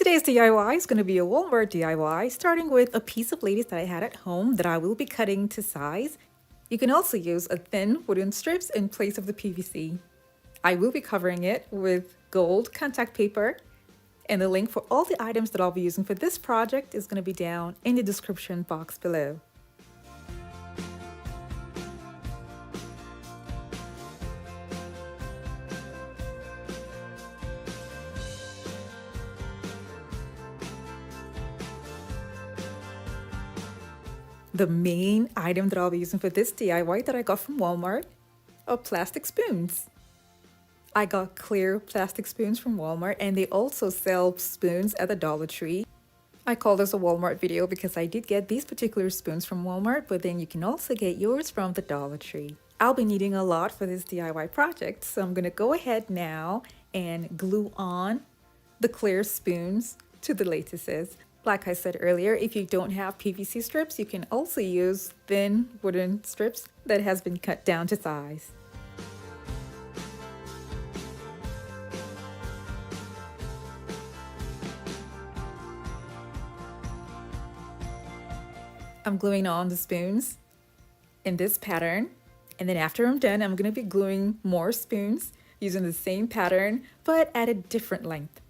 Today's DIY is going to be a Walmart DIY, starting with a piece of lattice that I had at home that I will be cutting to size. You can also use a thin wooden strips in place of the PVC. I will be covering it with gold contact paper, and the link for all the items that I'll be using for this project is going to be down in the description box below. The main item that I'll be using for this DIY that I got from Walmart are plastic spoons. I got clear plastic spoons from Walmart, and they also sell spoons at the Dollar Tree. I call this a Walmart video because I did get these particular spoons from Walmart, but then you can also get yours from the Dollar Tree. I'll be needing a lot for this DIY project, so I'm going to go ahead now and glue on the clear spoons to the lattices. Like I said earlier, if you don't have PVC strips, you can also use thin wooden strips that has been cut down to size. I'm gluing on the spoons in this pattern, and then after I'm done, I'm going to be gluing more spoons using the same pattern but at a different length.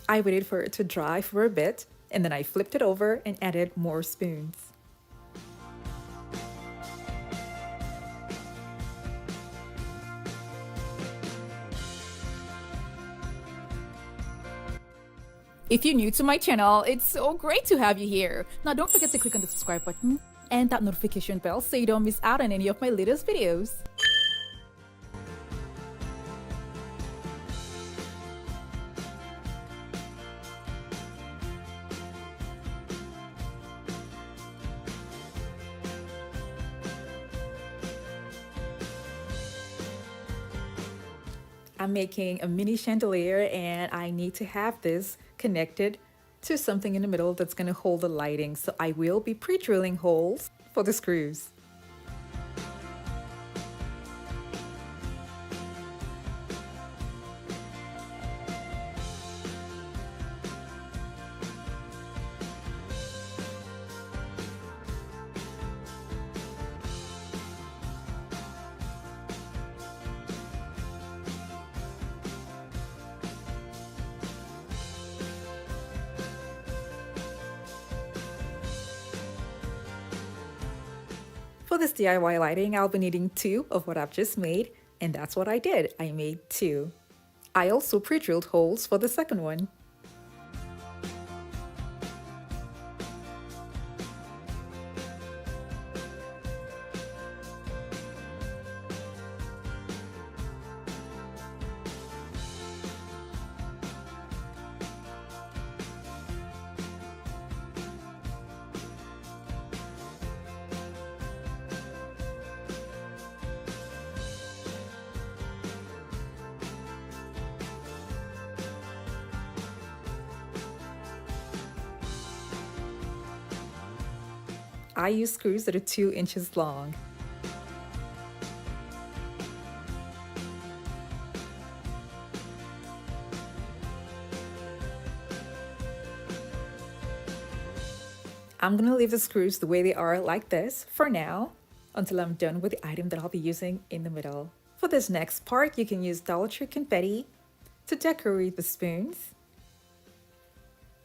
I waited for it to dry for a bit, and then I flipped it over and added more spoons. If you're new to my channel, it's so great to have you here. Now don't forget to click on the subscribe button and that notification bell so you don't miss out on any of my latest videos. I'm making a mini chandelier, and I need to have this connected to something in the middle that's going to hold the lighting. So I will be pre-drilling holes for the screws. For this DIY lighting, I'll be needing 2 of what I've just made, and that's what I did. I made 2. I also pre-drilled holes for the second one. I use screws that are 2 inches long. I'm going to leave the screws the way they are like this for now until I'm done with the item that I'll be using in the middle. For this next part, you can use Dollar Tree confetti to decorate the spoons.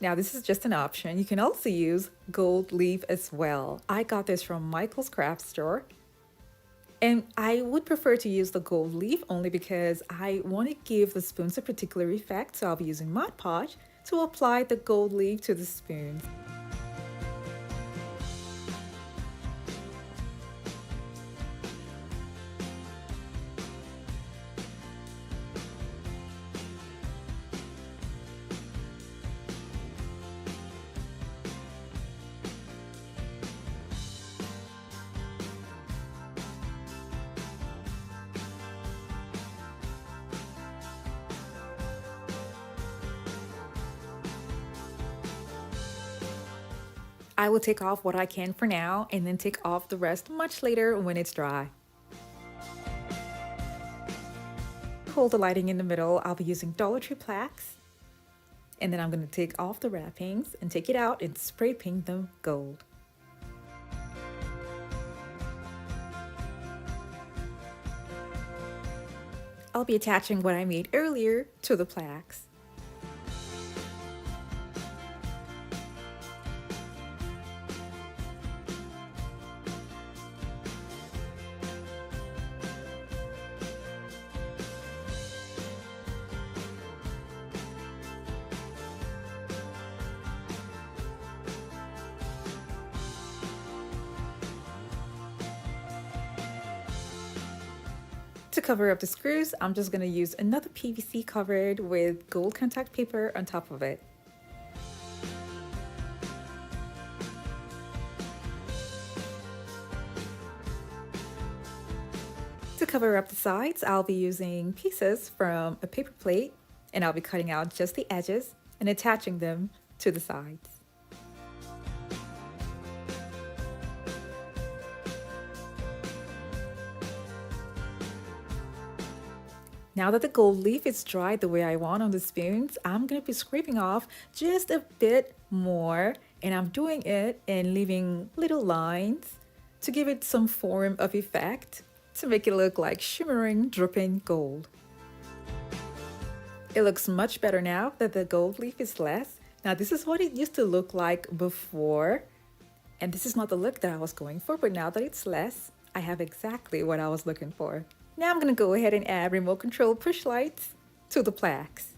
Now this is just an option. You can also use gold leaf as well. I got this from Michael's craft store, and I would prefer to use the gold leaf only because I want to give the spoons a particular effect. So I'll be using Mod Podge to apply the gold leaf to the spoons. I will take off what I can for now and then take off the rest much later when it's dry. To hold the lighting in the middle, I'll be using Dollar Tree plaques. And then I'm going to take off the wrappings and take it out and spray paint them gold. I'll be attaching what I made earlier to the plaques. To cover up the screws, I'm just going to use another PVC covered with gold contact paper on top of it. To cover up the sides, I'll be using pieces from a paper plate, and I'll be cutting out just the edges and attaching them to the sides. Now that the gold leaf is dried the way I want on the spoons, I'm going to be scraping off just a bit more, and I'm doing it and leaving little lines to give it some form of effect to make it look like shimmering, dripping gold. It looks much better now that the gold leaf is less. Now this is what it used to look like before, and this is not the look that I was going for, but now that it's less, I have exactly what I was looking for. Now I'm going to go ahead and add remote control push lights to the plaques.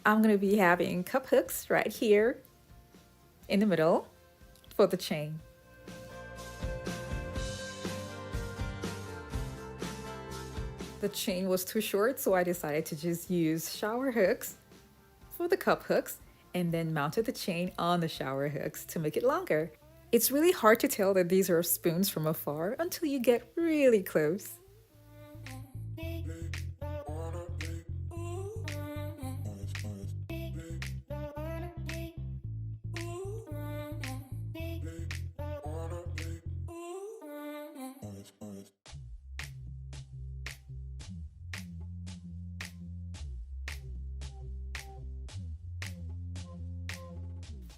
I'm going to be having cup hooks right here in the middle for the chain. The chain was too short, so I decided to just use shower hooks for the cup hooks and then mounted the chain on the shower hooks to make it longer. It's really hard to tell that these are spoons from afar until you get really close.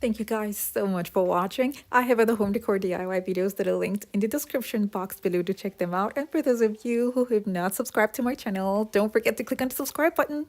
Thank you guys so much for watching. I have other home decor DIY videos that are linked in the description box below to check them out. And for those of you who have not subscribed to my channel, don't forget to click on the subscribe button.